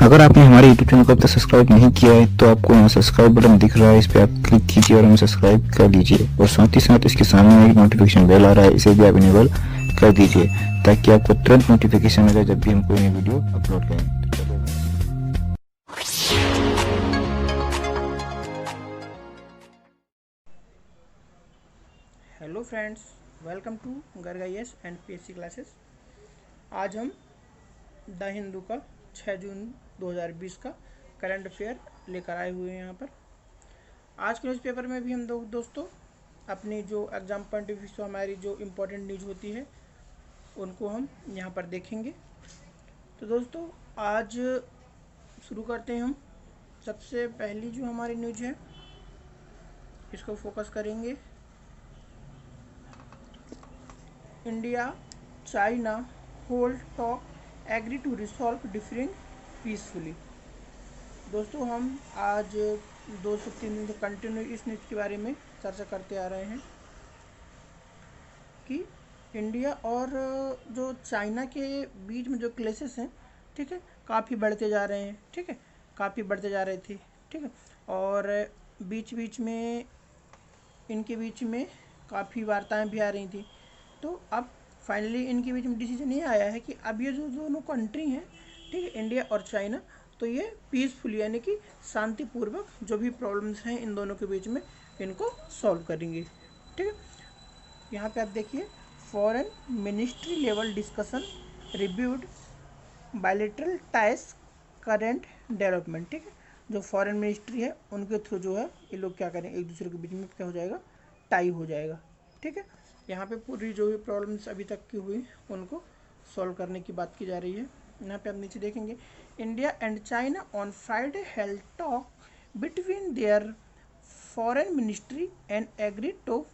अगर आपने हमारे YouTube चैनल को अब तक सब्सक्राइब नहीं किया है तो आपको यहाँ सब्सक्राइब बटन दिख रहा है, इस पर आप क्लिक कीजिए और हमें सब्सक्राइब कर लीजिए। और साथ ही साथ इसके सामने एक नोटिफिकेशन बेल आ रहा है, इसे भी आप इनेबल कर दीजिए ताकि आपको तुरंत नोटिफिकेशन मिले जब भी हम कोई नई वीडियो अपलोड करें। Hello friends, welcome to Garg IAS and PSC classes. आज हम द हिंदू का 6 जून 2020 का करंट अफेयर लेकर आए हुए हैं। यहाँ पर आज के न्यूज़पेपर में भी हम दोस्तों अपनी जो एग्ज़ाम पॉइंट ऑफ व्यू से हमारी जो इम्पोर्टेंट न्यूज़ होती है उनको हम यहाँ पर देखेंगे। तो दोस्तों आज शुरू करते हैं। हम सबसे पहली जो हमारी न्यूज़ है इसको फोकस करेंगे। India China hold talk agree to resolve different peacefully. दोस्तों हम आज 2 से 3 दिन से कंटिन्यू इस न्यूज़ के बारे में चर्चा करते आ रहे हैं कि इंडिया और जो चाइना के बीच में जो क्लेशेस हैं, ठीक है, काफ़ी बढ़ते जा रहे हैं। ठीक है, काफ़ी बढ़ते जा रहे थे। ठीक है, और बीच बीच में इनके बीच में काफ़ी वार्ताएं भी आ रही थी। तो अब फाइनली इनके बीच में डिसीजन ये आया है कि अब ये जो दोनों कंट्री हैं, ठीक है, इंडिया और चाइना, तो ये पीसफुल यानी कि शांतिपूर्वक जो भी प्रॉब्लम्स हैं इन दोनों के बीच में इनको सॉल्व करेंगे। ठीक है, यहाँ पे आप देखिए, foreign ministry level discussion reviewed bilateral ties current development. ठीक है, जो फॉरेन मिनिस्ट्री है उनके थ्रू जो है ये लोग क्या करें, एक दूसरे के बीच में क्या हो जाएगा, टाई हो जाएगा। ठीक है, यहाँ पे पूरी जो भी प्रॉब्लम्स अभी तक की हुई उनको सॉल्व करने की बात की जा रही है। यहाँ पे आप नीचे देखेंगे, India and China on Friday held talk between their foreign ministry and agree to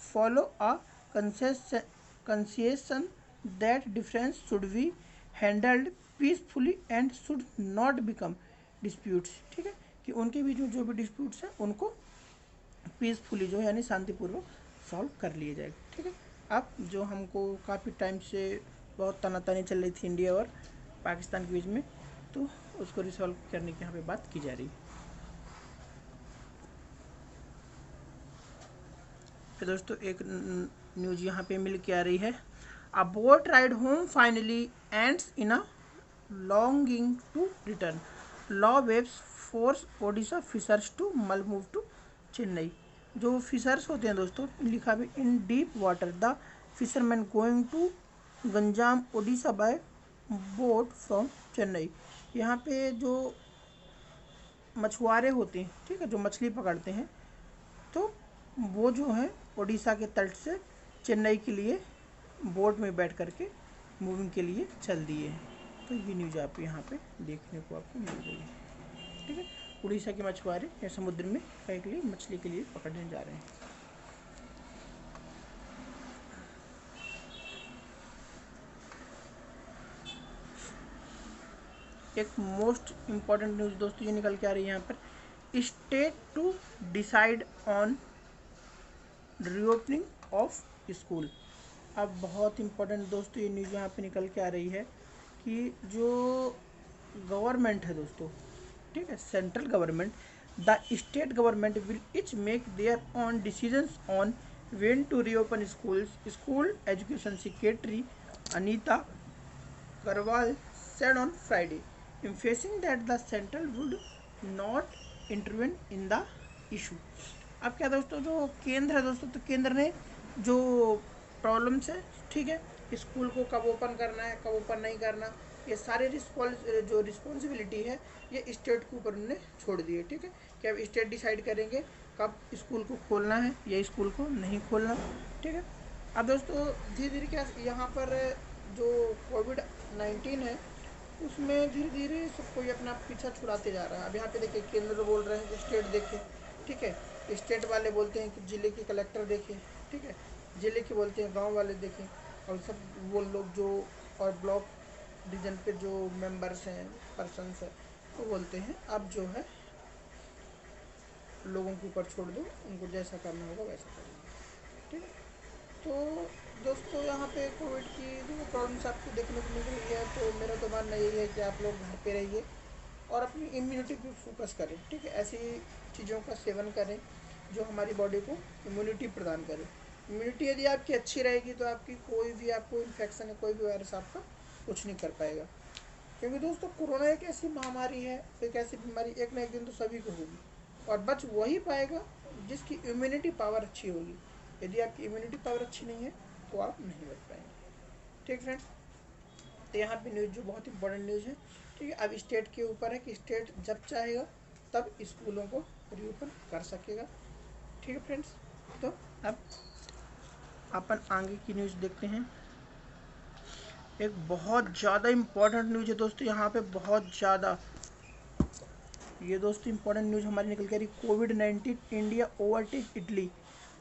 follow a concession that difference should be handled peacefully and should not become disputes. ठीक है, कि उनके बीच में जो भी डिस्प्यूट्स हैं उनको पीसफुली जो है यानी शांतिपूर्वक सॉल्व कर लिया जाएगा। ठीक है, अब जो हमको काफ़ी टाइम से बहुत तनातनी चल रही थी इंडिया और पाकिस्तान के बीच में, तो उसको रिसॉल्व करने की यहाँ पे बात की जा रही है। फिर दोस्तों एक न्यूज़ यहाँ पे मिल के आ रही है, a boat ride home finally ends in a longing to return, low waves force Odisha fishers to move to Chennai. जो फिशर्स होते हैं दोस्तों, लिखा भी in deep water the fisherman going to Ganjam Odisha by boat from Chennai. यहाँ पे जो मछुआरे होते हैं, ठीक है, जो मछली पकड़ते हैं, तो वो जो है ओडिशा के तट से चेन्नई के लिए बोट में बैठ करके मूविंग के लिए चल दिए हैं। तो ये न्यूज़ आप यहाँ पे देखने को आपको मिल रही है। ठीक है, उड़ीसा के मछुआरे या समुद्र में कहीं के लिए मछली के लिए पकड़ने जा रहे हैं। एक मोस्ट इम्पॉर्टेंट न्यूज़ दोस्तों ये निकल के आ रही है यहाँ पर, state to decide on reopening of school. अब बहुत इम्पोर्टेंट दोस्तों ये न्यूज़ यहाँ पे निकल के आ रही है कि जो गवर्नमेंट है दोस्तों, ठीक है, central government, the state government will each make their on decisions on when to reopen schools. School education secretary Anita Karwal said on Friday, emphasizing that the central would not intervene in the issue। अब क्या दोस्तों, जो केंद्र है दोस्तों, तो केंद्र ने जो प्रॉब्लम्स है, ठीक है, स्कूल को कब ओपन करना है, कब ओपन नहीं करना, ये सारे जो रिस्पॉन्सिबिलिटी है ये स्टेट के ऊपर उन्होंने छोड़ दी है। ठीक है, कि अब स्टेट डिसाइड करेंगे कब स्कूल को खोलना है या स्कूल को नहीं खोलना। ठीक है, अब दोस्तों धीरे धीरे क्या यहाँ पर जो कोविड-19 है उसमें धीरे धीरे सब कोई अपना पीछा छुड़ाते जा रहा है। अब यहाँ पे देखिए, केंद्र बोल रहे हैं कि स्टेट देखे, ठीक है, स्टेट वाले बोलते हैं कि जिले के कलेक्टर देखें, ठीक है, जिले के बोलते हैं गांव वाले देखें, और सब वो लोग जो और ब्लॉक डिवीजन पे जो मेंबर्स हैं, पर्सन्स हैं, वो बोलते हैं अब जो है लोगों के ऊपर छोड़ दो, उनको जैसा करना होगा वैसा करेंगे। ठीक है, तो दोस्तों यहाँ पे कोविड की जो प्रॉब्लम्स आपको देखने को मिल रही है, तो मेरा तो मानना यही है कि आप लोग घर पे रहिए, और अपनी इम्यूनिटी पे फोकस करें, ठीक है। ऐसी चीज़ों का सेवन करें जो हमारी बॉडी को इम्यूनिटी प्रदान करे। इम्यूनिटी यदि आपकी अच्छी रहेगी तो आपकी कोई भी आपको इन्फेक्शन है, कोई भी वायरस आपका कुछ नहीं कर पाएगा। क्योंकि दोस्तों कोरोना एक ऐसी महामारी है, एक ऐसी बीमारी, एक ना एक दिन तो सभी को होगी, और बच वही पाएगा जिसकी इम्यूनिटी पावर अच्छी होगी। यदि आपकी इम्यूनिटी पावर अच्छी नहीं है तो आप नहीं बच पाएंगे, ठीक फ्रेंड। तो यहाँ पे न्यूज़ जो बहुत इंपॉर्टेंट न्यूज़ है, ठीक है। अब स्टेट के ऊपर है कि स्टेट जब चाहेगा तब स्कूलों को रीओपन कर सकेगा, ठीक है फ्रेंड्स। तो अब अपन आगे की न्यूज़ देखते हैं। एक बहुत ज़्यादा इम्पोर्टेंट न्यूज़ है दोस्तों, यहाँ पे बहुत ज़्यादा ये दोस्तों इम्पोर्टेंट न्यूज़ हमारी निकल के आ रही। कोविड-19 इंडिया ओवरटेक इटली।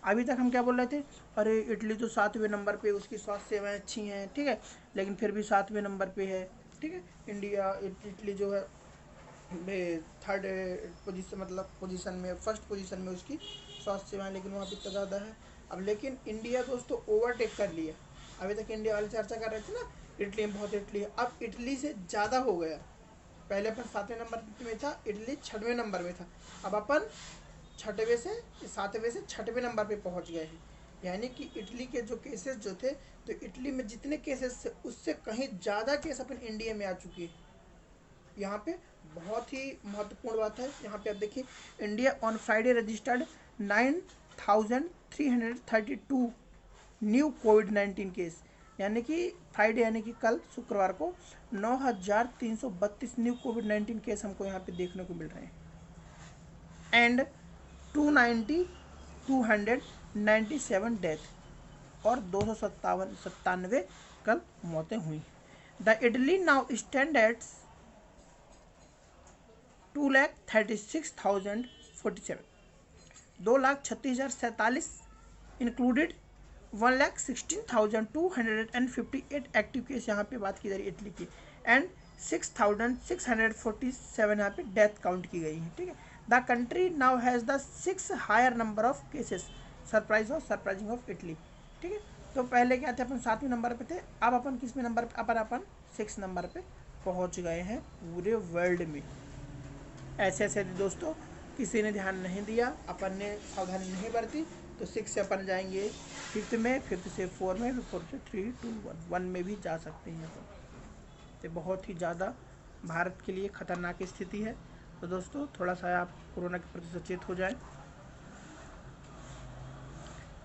अभी तक हम क्या बोल रहे थे, अरे इटली तो 7वें नंबर पे, उसकी स्वास्थ्य सेवाएं अच्छी हैं, ठीक है, लेकिन फिर भी 7वें नंबर पे है, ठीक है। इटली जो है थर्ड पोजीशन, मतलब पोजीशन में, फर्स्ट पोजीशन में उसकी स्वास्थ्य सेवाएं, लेकिन वहाँ पे इतना ज़्यादा है। अब लेकिन इंडिया दोस्तों ओवरटेक कर लिया। अभी तक इंडिया वाले चर्चा कर रहे थे ना, इटली में बहुत, इटली, अब इटली से ज़्यादा हो गया। पहले अपन 7वें नंबर में था, इटली 6वें नंबर में था, अब अपन 7वें से 6वें नंबर पे पहुंच गए हैं। यानी कि इटली के जो केसेस जो थे, तो इटली में जितने केसेस थे उससे कहीं ज़्यादा केस अपन इंडिया में आ चुके हैं। यहाँ पे बहुत ही महत्वपूर्ण बात है, यहाँ पे आप देखिए, India on Friday registered 9,332 new covid case. यानी कि फ्राइडे यानी कि कल शुक्रवार को 9,332 न्यू कोविड-19 केस हमको यहाँ पे देखने को मिल रहे हैं। एंड 297 डेथ और 297 कल मौतें हुई। The Italy now stand at 2,36,047, 2,36,047 included 1,16,258 active case यहाँ पे बात की जा रही है इटली की, एंड 6,647 यहाँ पे डेथ काउंट की गई है, ठीक है। The country now has the 6 higher number of cases, surprising of Italy, ठीक है। तो पहले क्या थे, अपन 7वें नंबर पे थे, अब अपन किसवें नंबर पे, अपन 6 नंबर पे पहुँच गए हैं पूरे वर्ल्ड में। ऐसे ऐसे दोस्तों किसी ने ध्यान नहीं दिया, अपन ने सावधानी नहीं बरती, तो 6 से अपन जाएंगे 5th में, 5th से 4 में, 4 से 3, 2, 1 में भी जा सकते हैं अपन। तो बहुत ही ज़्यादा भारत के लिए ख़तरनाक स्थिति है। तो दोस्तों थोड़ा सा आप कोरोना के प्रति सचेत हो जाएं।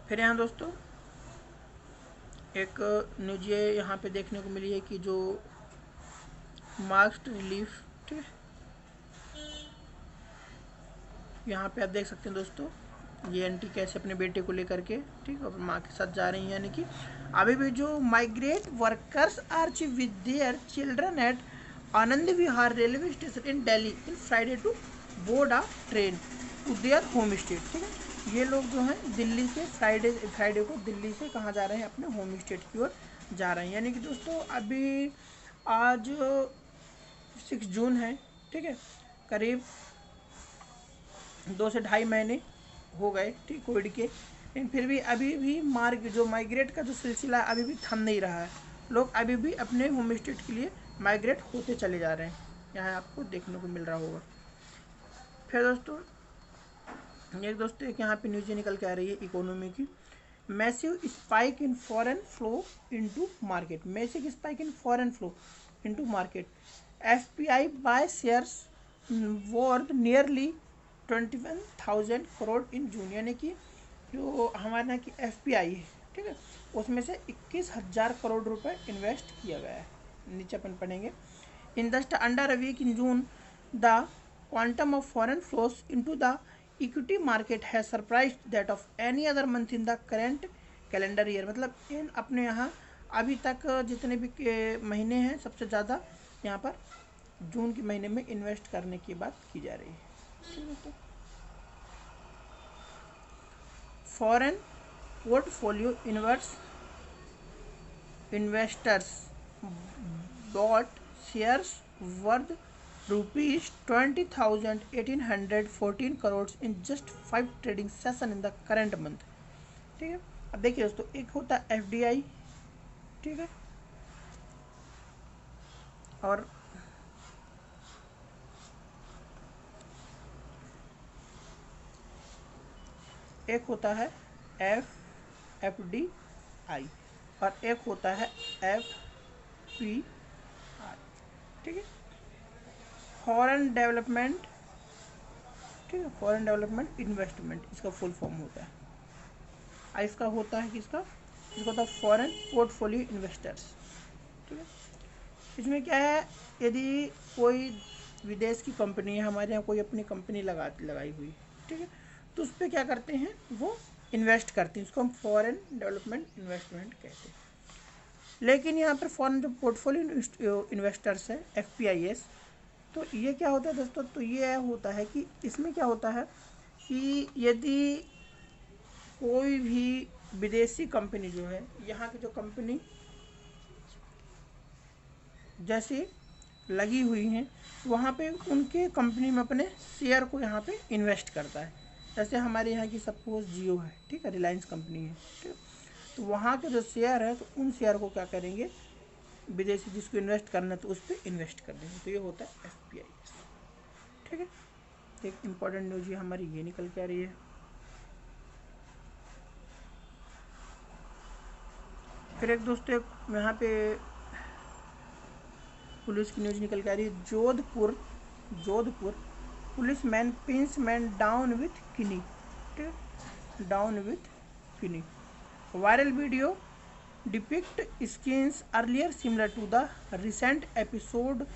फिर यहाँ दोस्तों एक न्यूज़ ये यहाँ पे देखने को मिली है कि जो मास्क रिलीफ, ठीक है, यहाँ पे आप देख सकते हैं दोस्तों, ये आंटी कैसे अपने बेटे को लेकर के, ठीक, और माँ के साथ जा रही हैं। यानी कि अभी भी जो migrate workers are with their children at Anand Vihar railway station in Delhi in Friday to board a train to their home state, ठीक है। ये लोग जो हैं दिल्ली से फ्राइडे को दिल्ली से कहाँ जा रहे हैं, अपने होम स्टेट की ओर जा रहे हैं। यानी कि दोस्तों अभी आज 6 जून है, ठीक है, करीब 2 से 2.5 महीने हो गए, ठीक, कोविड के, लेकिन फिर भी अभी भी जो माइग्रेट का जो सिलसिला अभी भी थम नहीं रहा है। लोग अभी भी अपने होम स्टेट के लिए माइग्रेट होते चले जा रहे हैं, यहाँ आपको देखने को मिल रहा होगा। फिर दोस्तों एक यहाँ पे न्यूज़ निकल के आ रही है इकोनॉमी की। Massive spike in foreign flow into market, massive spike in foreign flow into market, FPI buy shares worth nearly 21,000 crore in June. यानी कि जो हमारे यहाँ की FPI है, ठीक है, उसमें से 21,000 करोड़ रुपए इन्वेस्ट किया गया है। नीचे अपन पढ़ेंगे, in just under a week in June the quantum of foreign flows into the equity market है surprised that of any other month in the current calendar year. मतलब इन अपने यहाँ अभी तक जितने भी महीने हैं, सबसे ज़्यादा यहाँ पर जून के महीने में इन्वेस्ट करने की बात की जा रही है, ठीक है। तो foreign portfolio investors bought shares worth ₹20,1814 crore in just 5 trading session in the current month, ठीक है। अब देखिए दोस्तों, एक होता है FDI, ठीक है, और एक होता है FDI और एक होता है FPI, ठीक है, फॉरेन डेवलपमेंट, ठीक है, फॉरेन डेवलपमेंट इन्वेस्टमेंट इसका फुल फॉर्म होता है। इसका होता है किसका, इसका होता है फॉरेन पोर्टफोलियो इन्वेस्टर्स, ठीक है। इसमें क्या है, यदि कोई विदेश की कंपनी है, हमारे यहाँ कोई अपनी कंपनी लगाई हुई, ठीक है, तो उस पर क्या करते हैं, वो इन्वेस्ट करते हैं, उसको हम फॉरेन डेवलपमेंट इन्वेस्टमेंट कहते हैं। लेकिन यहाँ पर फॉरेन जो पोर्टफोलियो इन्वेस्टर्स है FPIs, तो ये क्या होता है दोस्तों, तो ये होता है कि इसमें क्या होता है कि यदि कोई भी विदेशी कंपनी जो है, यहाँ की जो कंपनी जैसे लगी हुई हैं, वहाँ पे उनके कंपनी में अपने शेयर को यहाँ पे इन्वेस्ट करता है। जैसे हमारे यहाँ की सपोज जियो है, ठीक है, रिलायंस कंपनी है, ठीक है, तो वहाँ के जो शेयर है, तो उन शेयर को क्या करेंगे, विदेशी जिसको इन्वेस्ट करना है तो उस पर इन्वेस्ट कर देंगे, तो ये होता है FPIs, ठीक है। एक इम्पॉर्टेंट न्यूज़ ये हमारी ये निकल के आ रही है। फिर एक दोस्तों एक यहाँ पे पुलिस की न्यूज़ निकल के आ रही है। Jodhpur policeman pins man down with किनी, डाउन विथ किनी। Viral video depict scenes earlier similar to the recent episode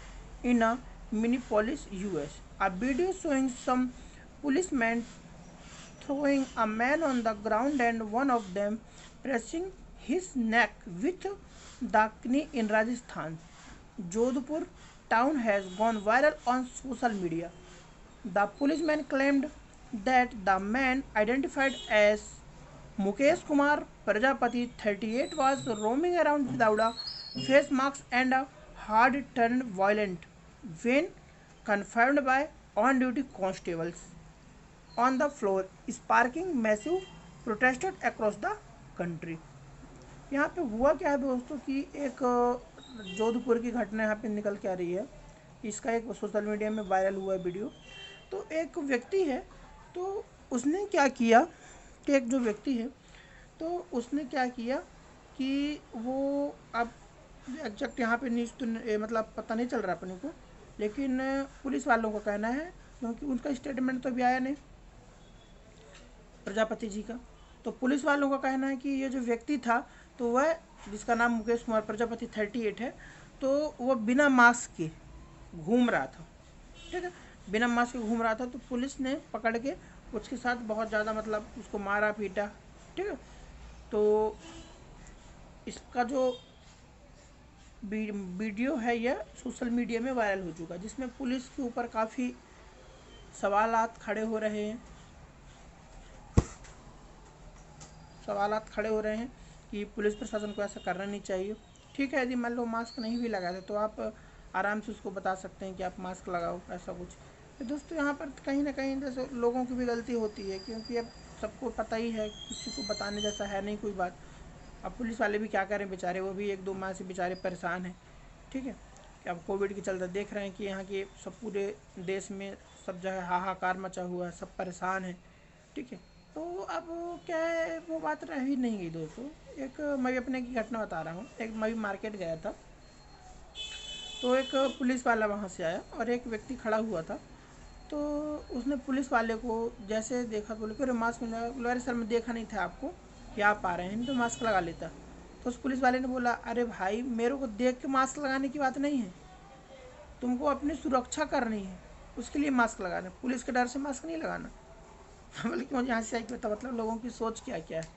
in a Minneapolis, US. A video showing some policemen throwing a man on the ground and one of them pressing his neck with the knee in Rajasthan. Jodhpur town has gone viral on social media. The policeman claimed that the man, identified as Mukesh Kumar Prajapati, 38, was roaming around without a face mask and had turned violent when confronted by on-duty constables on the floor, sparking massive protest across the country. यहाँ पे हुआ क्या है दोस्तों कि एक जोधपुर की घटना यहाँ पे निकल के आ रही है। इसका एक सोशल मीडिया में वायरल हुआ वीडियो। तो एक व्यक्ति है, तो उसने क्या किया कि एक जो व्यक्ति है, तो उसने क्या किया कि वो, अब एग्जैक्ट यहाँ पे न्यूज़ तो मतलब पता नहीं चल रहा अपने को, लेकिन पुलिस वालों का कहना है, क्योंकि उनका स्टेटमेंट तो अभी आया नहीं प्रजापति जी का, तो पुलिस वालों का कहना है कि ये जो व्यक्ति था, तो वह, जिसका नाम मुकेश कुमार प्रजापति 38 है, तो वो बिना मास्क के घूम रहा था, ठीक है, बिना मास्क के घूम रहा था। तो पुलिस ने पकड़ के उसके साथ बहुत ज़्यादा मतलब उसको मारा पीटा, ठीक है। तो इसका जो वीडियो है यह सोशल मीडिया में वायरल हो चुका है, जिसमें पुलिस के ऊपर काफ़ी सवालात खड़े हो रहे हैं कि पुलिस प्रशासन को ऐसा करना नहीं चाहिए। ठीक है, यदि मान लो मास्क नहीं भी लगाते तो आप आराम से उसको बता सकते हैं कि आप मास्क लगाओ, ऐसा कुछ। तो दोस्तों यहाँ पर कहीं ना कहीं जैसे लोगों की भी गलती होती है, क्योंकि अब सबको पता ही है, किसी को बताने जैसा है नहीं कोई बात। अब पुलिस वाले भी क्या करें बेचारे, वो भी 1-2 माह से बेचारे परेशान हैं, ठीक है। कि अब कोविड के चलते देख रहे हैं कि यहाँ के सब पूरे देश में सब जगह हाहाकार मचा हुआ है, सब परेशान हैं, ठीक है। तो अब क्या है, वो बात रह ही नहीं गई दोस्तों। एक मैं भी अपने की घटना बता रहा हूँ। एक मैं भी मार्केट गया था, तो एक पुलिस वाला वहाँ से आया और एक व्यक्ति खड़ा हुआ था। तो उसने पुलिस वाले को जैसे देखा, बोले कि अरे मास्क मिल जाएगा। बोले अरे सर मैं देखा नहीं था आपको कि आप आ रहे हैं, नहीं तो मास्क लगा लेता। तो उस पुलिस वाले ने बोला, अरे भाई मेरे को देख के मास्क लगाने की बात नहीं है, तुमको अपनी सुरक्षा करनी है, उसके लिए मास्क लगाना, पुलिस के डर से मास्क नहीं लगाना। बोले कि मुझे यहाँ से पता, मतलब लोगों की सोच क्या क्या है,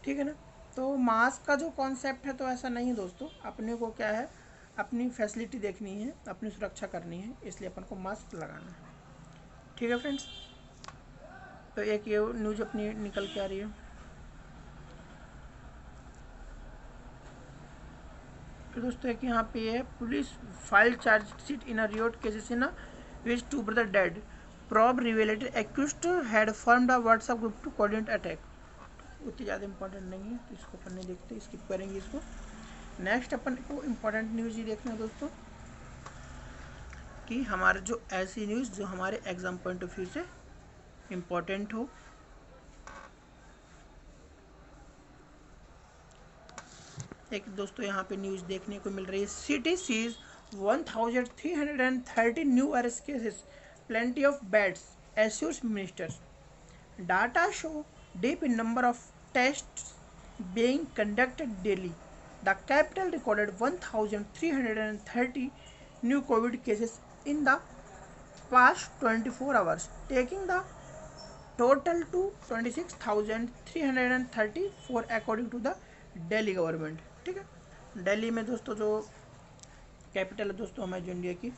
ठीक है ना। तो मास्क का जो कॉन्सेप्ट है तो ऐसा नहीं है दोस्तों, अपने को क्या है, अपनी फैसिलिटी देखनी है, अपनी सुरक्षा करनी है, इसलिए अपन को मास्क लगाना है, ठीक है फ्रेंड्स। तो एक ये न्यूज़ अपनी निकल के आ रही है। तो दोस्तों एक यहाँ पे है, police file chargesheet in a riot cases in which 2 brother dead, probe revealed accused had formed a WhatsApp group to coordinate attack. उतनी ज़्यादा इंपॉर्टेंट नहीं है, तो इसको अपन नहीं देखते, स्किप करेंगे इसको। नेक्स्ट अपन को इम्पोर्टेंट न्यूज़ ये देखना है दोस्तों, कि हमारे जो ऐसी न्यूज़ जो हमारे एग्ज़ाम पॉइंट ऑफ व्यू से इम्पोर्टेंट हो, एक दोस्तों यहाँ पे न्यूज़ देखने को मिल रही है, city sees 1330 new virus cases, plenty of beds, assures ministers. Data show deep in number of tests being conducted daily. The capital recorded 1,330 new COVID cases in the past 24 hours, taking the total to 26,334 according to the Delhi government। ठीक है, दिल्ली में दोस्तों जो capital है दोस्तों हमारे जो India की,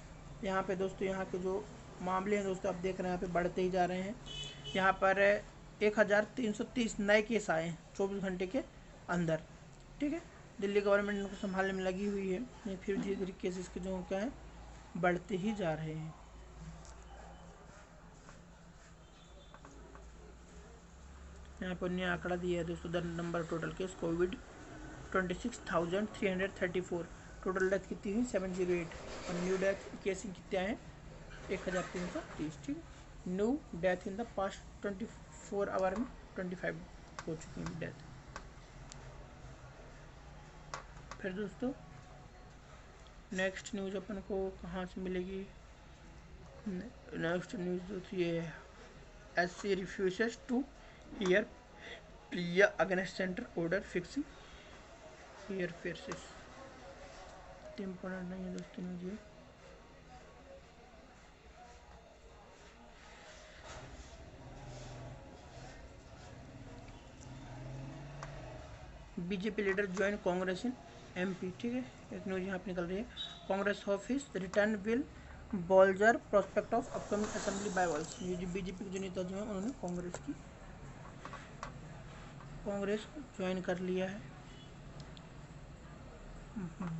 यहाँ पे दोस्तों यहाँ के जो मामले हैं दोस्तों आप देख रहे हैं यहाँ पे बढ़ते ही जा रहे हैं। यहाँ पर 1330 नए केस आए हैं 24 घंटे के अंदर। ठीक है, दिल्ली गवर्नमेंट उनको संभालने में लगी हुई है, ये फिर धीरे धीरे केसेस के जो क्या है बढ़ते ही जा रहे हैं। यहाँ पर नया आंकड़ा दिया है दोस्तों, the number total case Covid 26,334, total death कितनी हुई 708, और न्यू डेथ केस कितने आए 1330। ठीक है, new death in the past 24 hour में 25 हो चुकी है डेथ। फिर दोस्तों नेक्स्ट न्यूज़ अपन को कहाँ से मिलेगी, नेक्स्ट न्यूज़ दोस्तों ये है, SC refuses to hear plea against centre order fixing hear faces. Important नहीं है दोस्तों न्यूज़ ये। BJP leader join Congress in MP। ठीक है, एक न्यूज़ यहाँ पे निकल रही है, Congress office return will bolster prospect of upcoming assembly bypolls. ये जो बीजेपी के जो नेता जो हैं उन्होंने कांग्रेस ज्वाइन कर लिया है।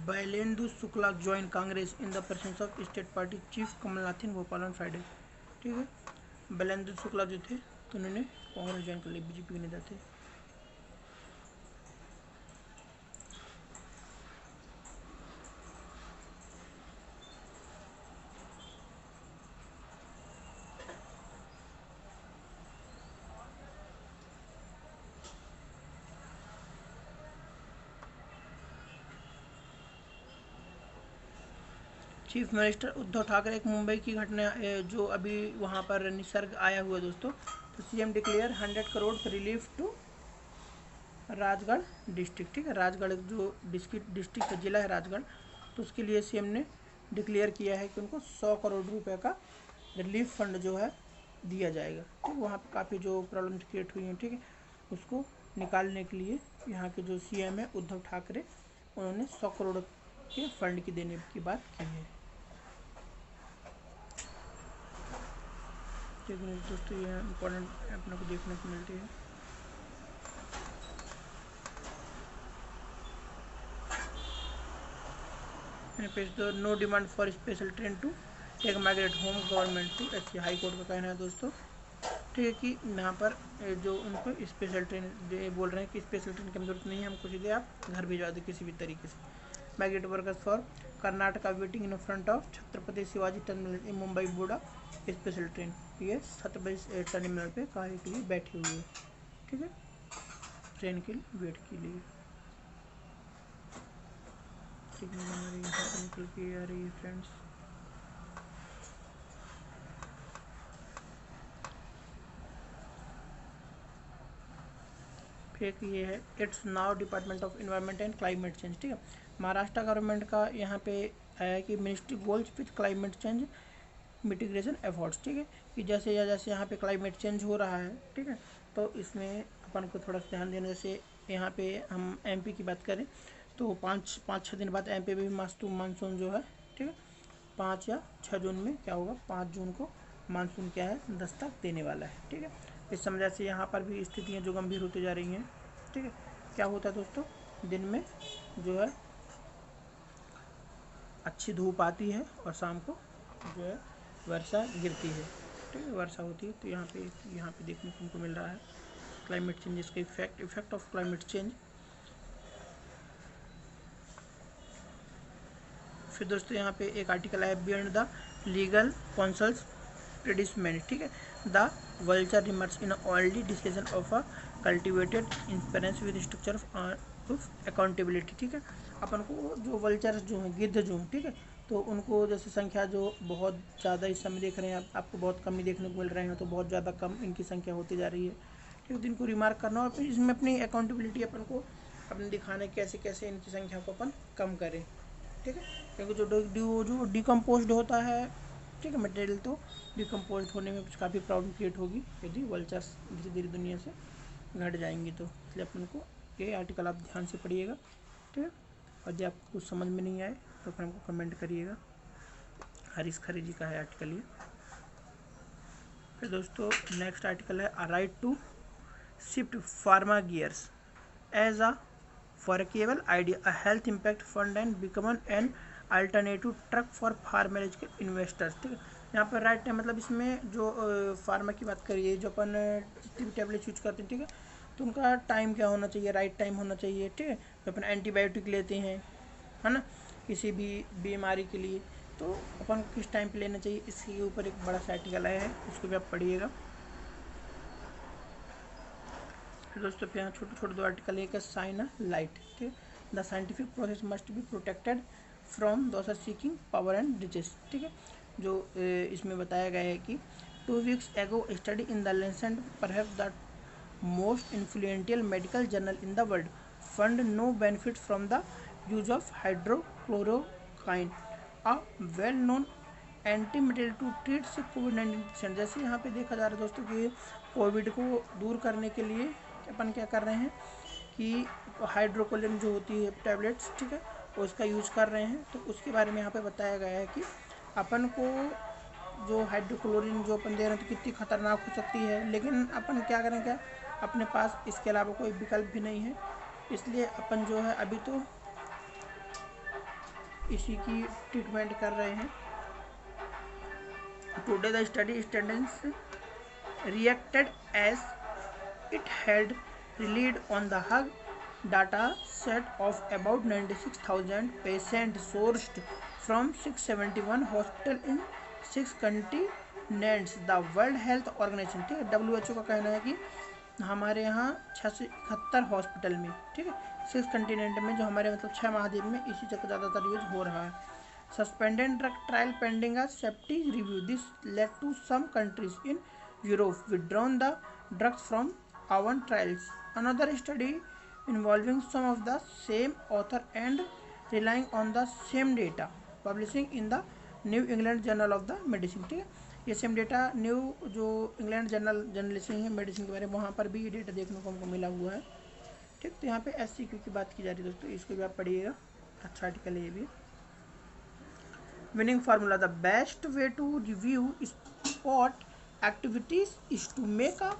Bailendu Shukla join Congress in the presence of state party chief Kamalnath in Bhopal on Friday. ठीक है, बैलेंदु शुक्ला जो थे तो उन्होंने कांग्रेस ज्वाइन कर लिया, बीजेपी के नेता थे। चीफ मिनिस्टर उद्धव ठाकरे, एक मुंबई की घटना जो अभी वहाँ पर निसर्ग आया हुआ दोस्तों, तो CM declare 100 crore relief to Rajgarh district. ठीक है, राजगढ़ जो डिस्ट्रिक्ट का जिला है राजगढ़, तो उसके लिए CM ने डिक्लेयर किया है कि उनको 100 करोड़ रुपए का रिलीफ फंड जो है दिया जाएगा। ठीक, वहाँ पर काफ़ी जो प्रॉब्लम क्रिएट हुई हैं, ठीक है, उसको निकालने के लिए यहाँ के जो CM है उद्धव ठाकरे, उन्होंने 100 करोड़ के फंड की देने की बात की है। दोस्तों ये इम्पोर्टेंट अपने को देखने को मिलती है। पेज दो, no demand for special train to take migrate home government to SC। High court का कहना है दोस्तों, ठीक है, कि यहाँ पर जो उनको स्पेशल ट्रेन बोल रहे हैं कि स्पेशल ट्रेन की जरूरत नहीं है, हमको सीधे आप घर भिजवा दो किसी भी तरीके से। Migrate workers for Karnataka waiting in front of Chhatrapati Shivaji terminal in Mumbai board a special train. ये छत्रपति टर्मिनल पे कार्य के लिए बैठी हुई है। ठीक है, ट्रेन के वेट के लिए। ठीक है, निकल के आ रही है फ्रेंड्स। एक ये है, it's now department of environment and climate change. ठीक है, महाराष्ट्र गवर्नमेंट का यहाँ पे आया कि ministry goals with climate change mitigation efforts. ठीक है, कि जैसे यहाँ पे क्लाइमेट चेंज हो रहा है, ठीक है, तो इसमें अपन को थोड़ा सा ध्यान देना। जैसे यहाँ पे हम MP की बात करें तो 5-6 दिन बाद MP में भी मानसून जो है, ठीक है, 5 या 6 जून में क्या होगा, 5 जून को मानसून क्या है दस्तक देने वाला है। ठीक है, इस समय से यहाँ पर भी स्थितियाँ जो गंभीर होती जा रही हैं। ठीक है, क्या होता है दोस्तों, दिन में जो है अच्छी धूप आती है और शाम को जो है वर्षा गिरती है। ठीक है, वर्षा होती है, तो यहाँ पे देखने को हमको मिल रहा है क्लाइमेट चेंज इसका इफेक्ट ऑफ क्लाइमेट चेंज। फिर दोस्तों यहाँ पे एक आर्टिकल है, बियॉन्ड द लीगल काउंसिल्स प्रेडिसमेंट। ठीक है, the vulture emerges in a early discussion of a cultivated inference with structure of proof accountability. ठीक है, अपन को जो वल्चर्स जो हैं, गिद्ध जो हैं, ठीक है, तो उनको जैसे संख्या जो बहुत ज़्यादा इस समय देख रहे हैं आपको बहुत कम ही देखने को मिल रहे हैं, तो बहुत ज़्यादा कम इनकी संख्या होती जा रही है। ठीक है, तो इनको रिमार्क करना और फिर इसमें अपनी अकाउंटेबिलिटी अपन को अपने दिखाने कैसे कैसे इनकी संख्या को अपन कम करें। ठीक है, क्योंकि जो डिकम्पोज होता है, ठीक है, मटेरियल, तो डिकम्पोज होने में कुछ काफ़ी प्रॉब्लम क्रिएट होगी यदि वल्चर्स धीरे धीरे दुनिया से घट जाएंगी। तो इसलिए अपन को ये आर्टिकल आप ध्यान से पढ़िएगा। ठीक है, और जब आपको कुछ समझ में नहीं आए तो फिर हमको कमेंट करिएगा। हरीश खरे जी का है आर्टिकल ये। फिर दोस्तों नेक्स्ट आर्टिकल है a right to shift pharma gears as a workable idea, a health impact fund and become an alternative truck for pharmaceutical investors. ठीक है, यहाँ पर राइट टाइम मतलब इसमें जो फार्मा की बात करिए, जो अपन जितनी भी टैबलेट यूज करते हैं, ठीक है, तो उनका टाइम क्या होना चाहिए, राइट टाइम होना चाहिए। ठीक है, जो अपन एंटीबायोटिक लेते हैं, है ना, किसी भी बीमारी के लिए, तो अपन को किस टाइम पे लेना चाहिए, इसके ऊपर एक बड़ा सा आर्टिकल आया है, उसको भी आप पढ़िएगा। फिर दोस्तों यहाँ छोटे छोटे दो आर्टिकल, एक है साइन अ लाइट। ठीक है, the scientific process must be protected from those are seeking power and riches. ठीक है, जो इसमें बताया गया है कि 2 weeks ago study in the Lancet perhaps the most influential medical journal in the world found no benefit from the use of hydroxychloroquine, a well known anti malarial to treat कोविड-19 patient. जैसे यहाँ पे देखा जा रहा है दोस्तों कि कोविड को दूर करने के लिए अपन क्या कर रहे हैं कि हाइड्रोक्लोरिन जो होती है टैबलेट्स, ठीक है, उसका यूज कर रहे हैं। तो उसके बारे में यहाँ पे बताया गया है कि अपन को जो हाइड्रोक्लोरिन जो अपन दे रहे हैं तो कितनी खतरनाक हो सकती है, लेकिन अपन क्या करें, क्या अपने पास इसके अलावा कोई विकल्प भी नहीं है, इसलिए अपन जो है अभी तो इसी की ट्रीटमेंट कर रहे हैं। Today the study students reacted as it had relied on the hug data set of about 96,000 patients sourced from 671 hospitals in 6 continents. The World Health Organization, ठीक है, WHO का कहना है कि हमारे यहाँ 671 हॉस्पिटल में, ठीक है, 6 कंटिनेंट में, जो हमारे मतलब 6 महाद्वीप में इसी जगह ज़्यादातर यूज हो रहा है। Suspended drug trial pending a safety review. This led to some countries in Europe withdrawn the drugs from our trials. Another study involving some of the same author and relying on the same data publishing in the New England Journal of the Medicine. ठीक है, ये same data new जो England जर्नलिस्टिंग है medicine के बारे में, वहाँ पर भी ये डेटा देखने को हमको मिला हुआ है। ठीक, तो यहाँ पे SCQ की बात की जा रही है दोस्तों, इसको भी आप पढ़िएगा, अच्छा आर्टिकल है ये भी। Winning formula: the best way to review sport activities is to make a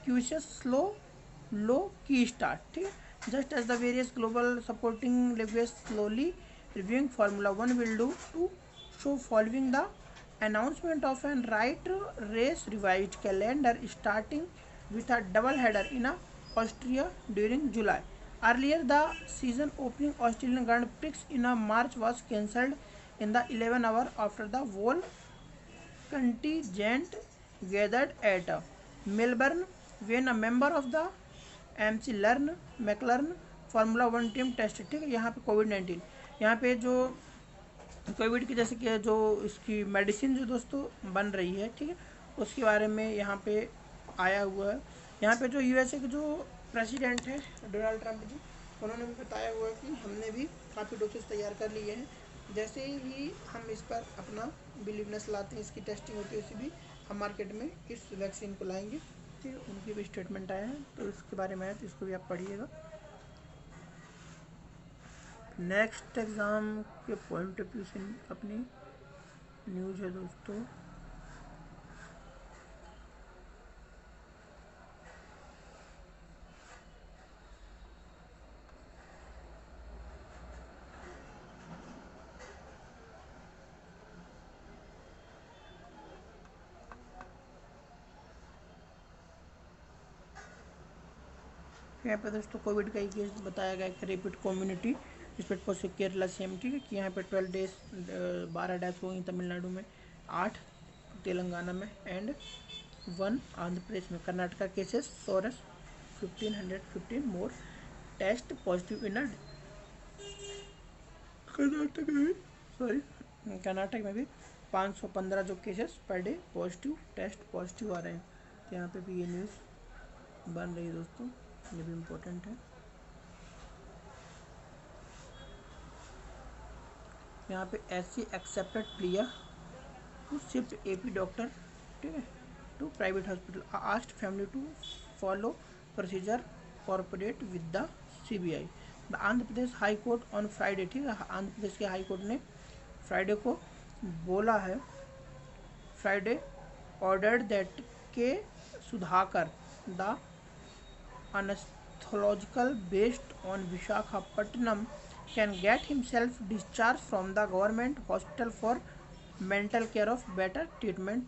cautious low key start. ठीक है, just as the various global supporting languages slowly reviewing Formula 1 will do to show following the announcement of an right race revised calendar starting with a double header in Austria during July. Earlier the season opening Australian Grand Prix in March was cancelled in the 11 hour after the whole contingent gathered at Melbourne when a member of the McLaren Formula 1 team test. ठीक है, यहाँ पे कोविड-19, यहाँ पे जो Covid की जैसे कि जो इसकी मेडिसिन जो दोस्तों बन रही है, ठीक है, उसके बारे में यहाँ पे आया हुआ है। यहाँ पे जो USA के जो प्रेसिडेंट है डोनाल्ड ट्रंप जी, उन्होंने भी बताया हुआ है कि हमने भी काफ़ी डोसेज तैयार कर लिए हैं, जैसे ही हम इस पर अपना बिलीवनेस लाते हैं, इसकी टेस्टिंग होती है, उसी भी हम मार्केट में इस वैक्सीन को लाएंगे। ठीक है, उनकी भी स्टेटमेंट आया है, तो इसके बारे में है, तो इसको भी आप पढ़िएगा। नेक्स्ट एग्ज़ाम के पॉइंट ऑफ व्यू से अपनी न्यूज़ है दोस्तों, यहाँ पे दोस्तों कोविड का ही केस बताया गया है, rapid community spread for Kerala CM। ठीक है, कि यहाँ पे 12 डेज 12 डेथ हुई तमिलनाडु में, 8 तेलंगाना में एंड 1 आंध्र प्रदेश में। Karnataka cases soars 1515 more test positive in Karnataka में भी 515 जो cases per day test positive आ रहे हैं। तो यहाँ पे भी ये न्यूज़ बन रही है दोस्तों, ये भी इम्पोर्टेंट है। यहाँ पे SC accepted plea to shift AP doctor, ठीक है, to private hospital, asked family to follow procedure corporate with the CBI। The Andhra Pradesh high court on Friday, ठीक है, आंध्र प्रदेश के हाई कोर्ट ने फ्राइडे को बोला है, फ्राइडे ऑर्डर्ड दैट के Sudhakar the anesthesiologist based on Visakhapatnam can get himself discharged from the government hospital for mental care of better treatment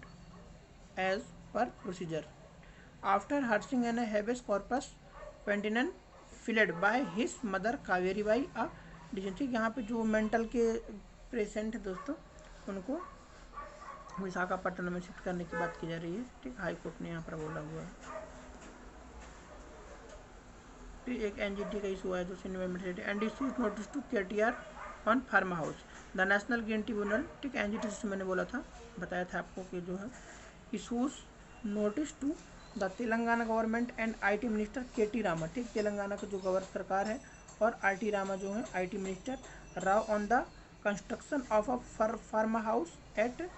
as per procedure. After hearing an habeas corpus petition filed by his mother Kaveri Bai a dysentery. यहाँ पे जो mental के patient है दोस्तों, उनको विशाखापट्टनम में shift करने की बात की जा रही है, ठीक, हाई कोर्ट ने यहाँ पर बोला हुआ है। एक NGT का इशू है जो NDC notice to KTR on pharma house, the national green tribunal, ठीक, NGT से मैंने बोला था, बताया था आपको कि जो है issues notice to the Telangana government and IT minister KT Rama, ठीक, तेलंगाना का जो गवर्नर सरकार है और RT रामा जो है IT minister Rao on the construction of a pharma house at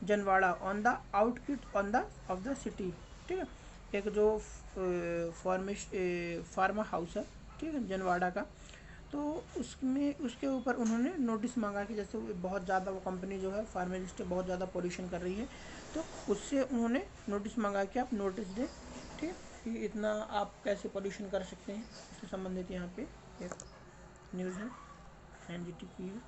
Janwada on the outskirts of the city, ठीक है, एक जो फार्मा हाउस है, ठीक है, जनवाड़ा का, तो उसमें उसके ऊपर उन्होंने नोटिस मांगा कि जैसे बहुत ज़्यादा वो कंपनी जो है फार्मासिस्ट बहुत ज़्यादा पोल्यूशन कर रही है, तो उससे उन्होंने नोटिस मांगा कि आप नोटिस दें, ठीक, कि इतना आप कैसे पोल्यूशन कर सकते हैं, उससे संबंधित यहाँ पे एक न्यूज़ है NGT की।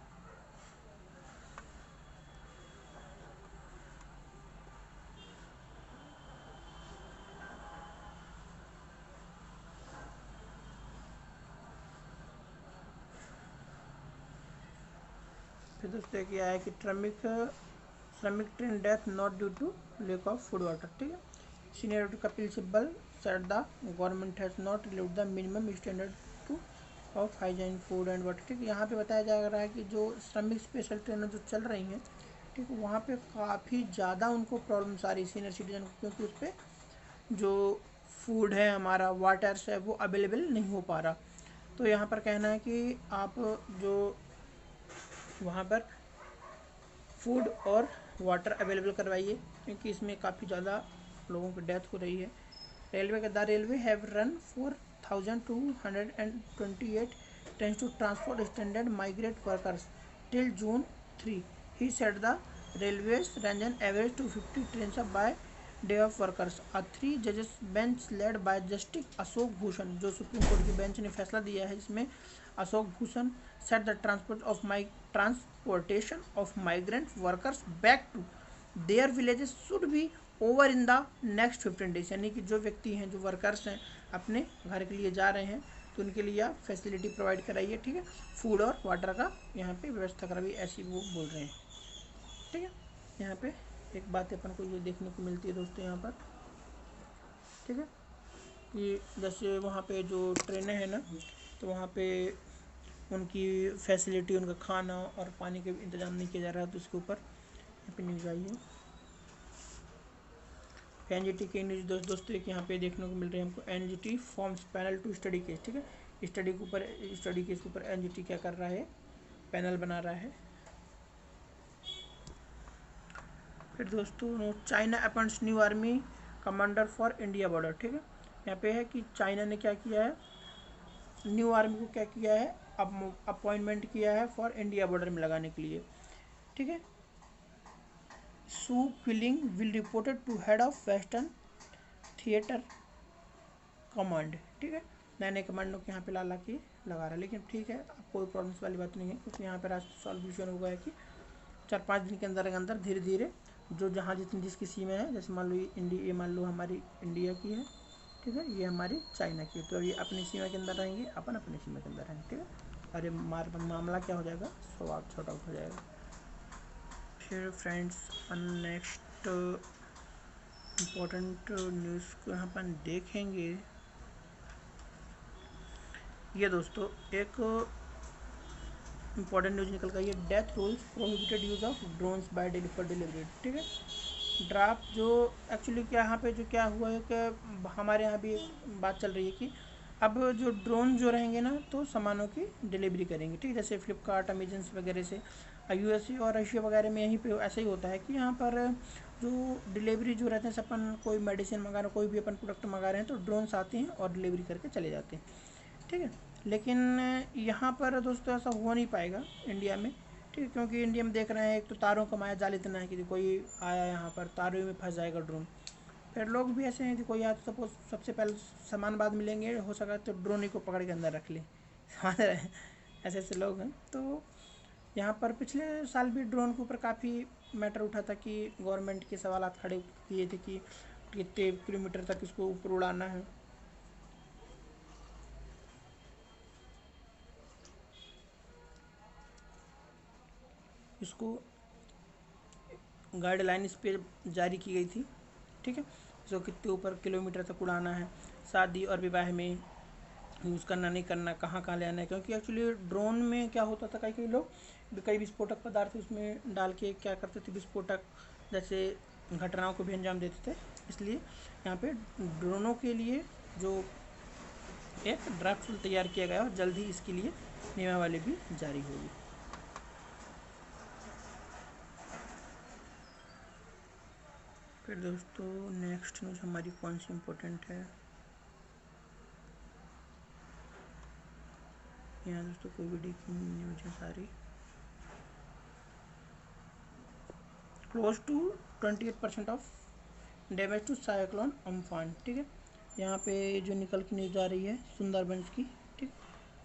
फिर दोस्तों क्या है कि Shramik train death not due to lack of food water, ठीक है, senior Kapil Sibal said the government has not relieved the minimum standard to of hygiene food and water, ठीक, यहाँ पे बताया जा रहा है कि जो श्रमिक स्पेशल ट्रेनें जो चल रही हैं, ठीक, वहाँ पे काफ़ी ज़्यादा उनको प्रॉब्लम्स आ रही सीनियर सिटीजन को, क्योंकि उस पर जो फूड है हमारा वाटर्स है वो अवेलेबल नहीं हो पा रहा। तो यहाँ पर कहना है कि आप जो वहाँ पर फूड और वाटर अवेलेबल करवाइए, क्योंकि इसमें काफ़ी ज़्यादा लोगों की डेथ हो रही है। Railway the railway have run 4228 trains to transport stranded migrate workers till June 3। He said the railways run an average 250 trains by day of workers. A 3 जजेस bench led by justice Ashok Bhushan, जो supreme court की bench ने फैसला दिया है, जिसमें Ashok Bhushan set the transportation of migrant workers back to their villages should be over in the next 15 days, यानी कि जो व्यक्ति हैं, जो वर्कर्स हैं, अपने घर के लिए जा रहे हैं, तो उनके लिए आप फैसिलिटी प्रोवाइड कराइए, ठीक है, फूड और वाटर का यहाँ पे व्यवस्था कराइए, ऐसी वो बोल रहे हैं, ठीक है। यहाँ पे एक बात अपन को ये देखने को मिलती है दोस्तों यहाँ पर, ठीक है, कि जैसे वहाँ पे जो ट्रेनें हैं ना, तो वहाँ पे उनकी फैसिलिटी, उनका खाना और पानी का इंतज़ाम नहीं किया जा रहा है, तो उसके ऊपर यहाँ पे न्यूज़ आई है। NGT के न्यूज़ दोस्तों एक यहाँ पे देखने को मिल रही है हमको, NGT forms panel to study case, ठीक है, स्टडी केस के ऊपर NGT क्या कर रहा है, पैनल बना रहा है। फिर दोस्तों China appoints new army commander for India border, ठीक है, यहाँ पे है कि चाइना ने क्या किया है, न्यू आर्मी को क्या किया है, अपॉइंटमेंट किया है फॉर इंडिया बॉर्डर में लगाने के लिए, ठीक है। Xu Qiliang will reported to head of western theatre command, ठीक है, नए नए कमांडो के यहाँ पे ला के लगा रहा है, लेकिन ठीक है, अब कोई प्रॉब्लम्स वाली बात नहीं है, क्योंकि यहाँ पर आज सॉल्यूशन हो गया है कि 4-5 दिन के अंदर धीरे धीरे जो जहाँ जितनी जिसकी सीमा है, जैसे मान लो ये मान लो हमारी इंडिया की है, ठीक है, ये हमारी चाइना की है, तो ये अपनी सीमा के अंदर रहेंगे, अपन अपनी सीमा के अंदर रहेंगे, ठीक है, और ये मामला क्या हो जाएगा, सॉर्ट आउट हो जाएगा। फिर फ्रेंड्स नेक्स्ट इम्पोर्टेंट न्यूज़ को यहाँ पर देखेंगे ये दोस्तों एक इम्पॉर्टेंट न्यूज़ निकल कर, ये death rules prohibited use of drones by for delivery. ठीक है, ड्राफ्ट जो एक्चुअली क्या यहाँ पे जो क्या हुआ है कि हमारे यहाँ भी बात चल रही है कि अब जो ड्रोन जो रहेंगे ना तो सामानों की डिलीवरी करेंगे। ठीक है, जैसे फ्लिपकार्ट, अमेजन वगैरह से यूएसए और रशिया वगैरह में यहीं पे ऐसा ही होता है कि यहाँ पर जो डिलीवरी जो रहते हैं, अपन कोई मेडिसिन मंगा रहे हैं, कोई भी अपन प्रोडक्ट मंगा रहे हैं तो ड्रोन्स आते हैं और डिलीवरी करके चले जाते हैं। ठीक है, लेकिन यहाँ पर दोस्तों ऐसा हो नहीं पाएगा इंडिया में। ठीक है, क्योंकि इंडिया में देख रहे हैं एक तो तारों का माया जाल इतना है कि कोई आया यहाँ पर तारों में फंस जाएगा ड्रोन। फिर लोग भी ऐसे हैं कि कोई आता, सपोज सबसे पहले सामान बाद मिलेंगे, हो सका तो ड्रोन ही को पकड़ के अंदर रख ले। समझ रहे हैं, ऐसे ऐसे लोग हैं। तो यहाँ पर पिछले साल भी ड्रोन के ऊपर काफ़ी मैटर उठा था कि गवर्नमेंट के सवाल खड़े किए थे कि कितने किलोमीटर तक इसको ऊपर उड़ाना है। इसको गाइडलाइन इस पर जारी की गई थी। ठीक है, जो कितने ऊपर किलोमीटर तक उड़ाना है, शादी और विवाह में यूज़ करना नहीं करना, कहाँ कहाँ ले आना है। क्योंकि एक्चुअली ड्रोन में क्या होता था, कई लोग कई विस्फोटक पदार्थ उसमें डाल के क्या करते थे, विस्फोटक जैसे घटनाओं को भी अंजाम देते थे। इसलिए यहाँ पे ड्रोनों के लिए जो एक ड्राफ्ट रूल तैयार किया गया और जल्द ही इसके लिए नियमावली भी जारी होगी। फिर दोस्तों नेक्स्ट न्यूज़ हमारी कौन सी इम्पोर्टेंट है, यहाँ दोस्तों कोविड की न्यूज़ है सारी। Close to 28% of damage to cyclone Amphan. ठीक है, यहाँ पे जो निकल की न्यूज़ आ रही है सुंदरबन की। ठीक,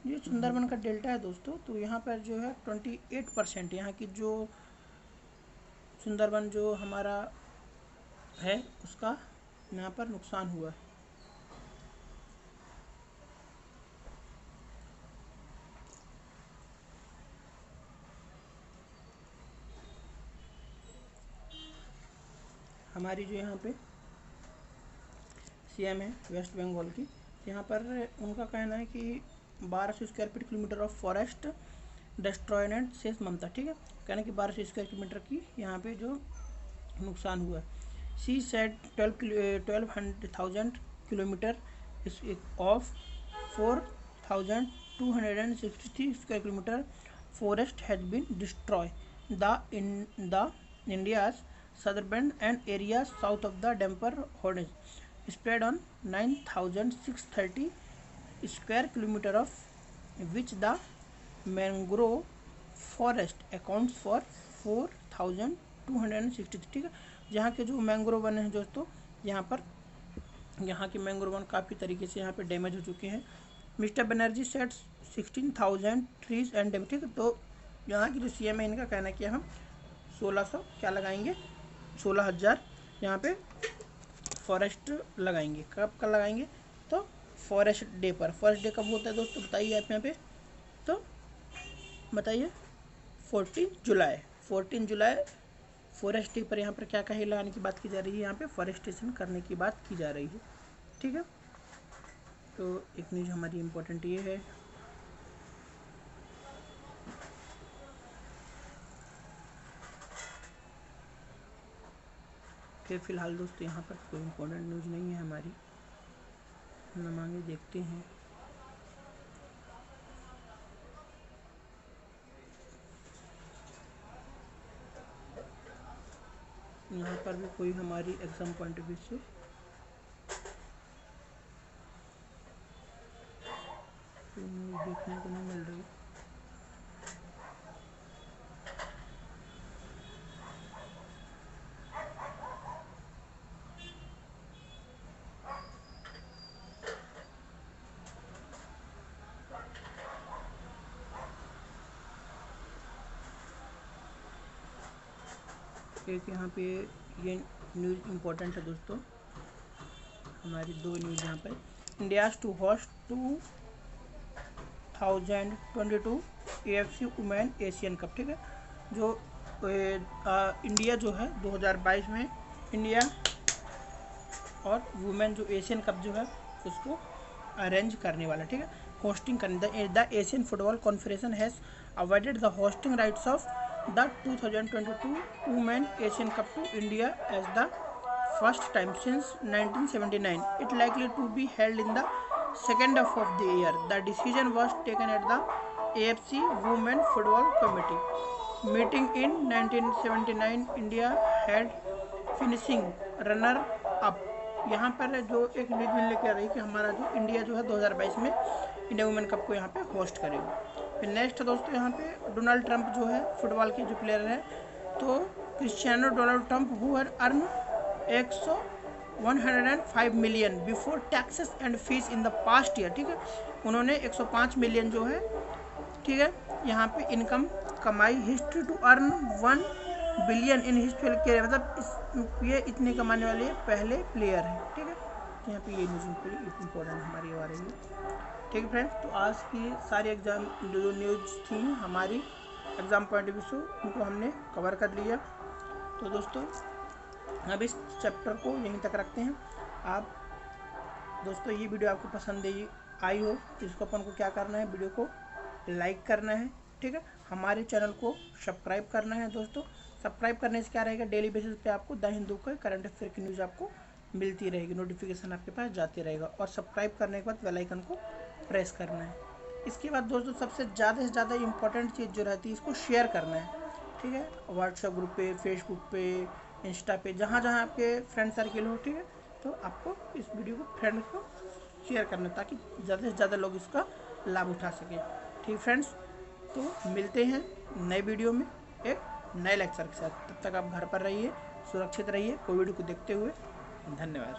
ये सुंदरबन का डेल्टा है दोस्तों, तो यहाँ पर जो है 28% यहाँ की जो सुंदरबन जो हमारा है उसका यहाँ पर नुकसान हुआ है। हमारी जो यहाँ पे सीएम है वेस्ट बंगाल की, यहाँ पर उनका कहना है कि 1200 square feet kilometre of forest destroyed and says Mamata. ठीक है, कहना कि 1200 स्क्वायर किलोमीटर की यहाँ पे जो नुकसान हुआ है। She said 12,000 kilometre of 4,263 square kilometre forest has been destroyed. The India's southern and areas south of the Damper Horns spread on 9,630 square kilometer of which the mangrove forest accounts for 4,263। ठीक है, यहाँ के जो mangrove one हैं दोस्तों, यहाँ पर यहाँ के मैंग्रोव वन काफ़ी तरीके से यहाँ पे डैमेज हो चुके हैं। Mister Banerjee set 16,000 trees and damage. ठीक है, तो यहाँ की जो सीएम है इनका कहना है कि हम 1600 क्या लगाएंगे, 16,000 यहाँ पे फॉरेस्ट लगाएंगे। कब कब लगाएंगे, तो फॉरेस्ट डे पर। फॉरेस्ट डे कब होता है दोस्तों बताइए आप यहाँ पे, तो बताइए 14 जुलाई। 14 जुलाई फॉरेस्ट डे पर यहाँ पर क्या क्या लगाने की बात की जा रही है, यहाँ पे फॉरेस्टेशन करने की बात की जा रही है। ठीक है, तो एक न्यूज़ हमारी इम्पोर्टेंट ये है। फिर फिलहाल दोस्तों यहाँ पर कोई इम्पोर्टेंट न्यूज़ नहीं है हमारी, हम आगे देखते हैं। यहाँ पर भी कोई हमारी एग्जाम पॉइंट ऑफ व्यू से देखने को नहीं मिल रही। एक यहाँ पे ये न्यूज़ इम्पोर्टेंट है दोस्तों, हमारी दो न्यूज़ यहाँ पर। India's to host 2022 AFC women Asian cup. ठीक है, जो इंडिया जो है 2022 में इंडिया और वुमेन जो एशियन कप जो है उसको अरेंज करने वाला। ठीक है, होस्टिंग करने। The Asian football confederation has awarded the hosting rights of the 2022 women Asian cup to India as the first time since 1979. It likely to be held in the second half of the year. The decision was taken at the AFC Women Football Committee meeting in 1979. India had finishing runner up. यहाँ पर जो एक news मिलने के रही कि हमारा जो इंडिया जो है 2022 में इंडिया वुमेन कप को यहाँ पे होस्ट करेगी। फिर नेक्स्ट दोस्तों यहाँ पे डोनाल्ड ट्रंप जो है फुटबॉल के जो प्लेयर है, तो Cristiano Donald Trump who had earn 105 million before taxes and fees in the past year. ठीक है, उन्होंने 105 मिलियन जो है, ठीक है, यहाँ पे इनकम कमाई। History to earn 1 billion in history के, मतलब ये इतने कमाने वाले पहले प्लेयर हैं। ठीक है, यहाँ पे ये न्यूज़ इम्पोर्टेंट हमारी आ रही है। ठीक है फ्रेंड्स, तो आज की सारी एग्जाम जो न्यूज़ थी हमारी एग्ज़ाम पॉइंट ऑफ व्यू से, उनको हमने कवर कर लिया। तो दोस्तों अब इस चैप्टर को यहीं तक रखते हैं। आप दोस्तों ये वीडियो आपको पसंद आई हो तो इसको अपन को क्या करना है, वीडियो को लाइक करना है। ठीक है, हमारे चैनल को सब्सक्राइब करना है। दोस्तों सब्सक्राइब करने से क्या रहेगा, डेली बेसिस पे आपको द हिंदू का करंट अफेयर की न्यूज़ आपको मिलती रहेगी, नोटिफिकेशन आपके पास जाती रहेगा। और सब्सक्राइब करने के बाद बेल आइकन को प्रेस करना है। इसके बाद दोस्तों सबसे ज़्यादा से ज़्यादा इम्पोर्टेंट चीज़ जो रहती है, इसको शेयर करना है। ठीक है, व्हाट्सएप ग्रुप पे, फेसबुक पे, इंस्टा पे, जहाँ जहाँ आपके फ्रेंड सर्किल हो। ठीक है, तो आपको इस वीडियो को फ्रेंड को शेयर करना है ताकि ज़्यादा से ज़्यादा लोग इसका लाभ उठा सकें। ठीक फ्रेंड्स, तो मिलते हैं नए वीडियो में एक नए लेक्चर के साथ। तब तक आप घर पर रहिए, सुरक्षित रहिए कोविड को देखते हुए। धन्यवाद।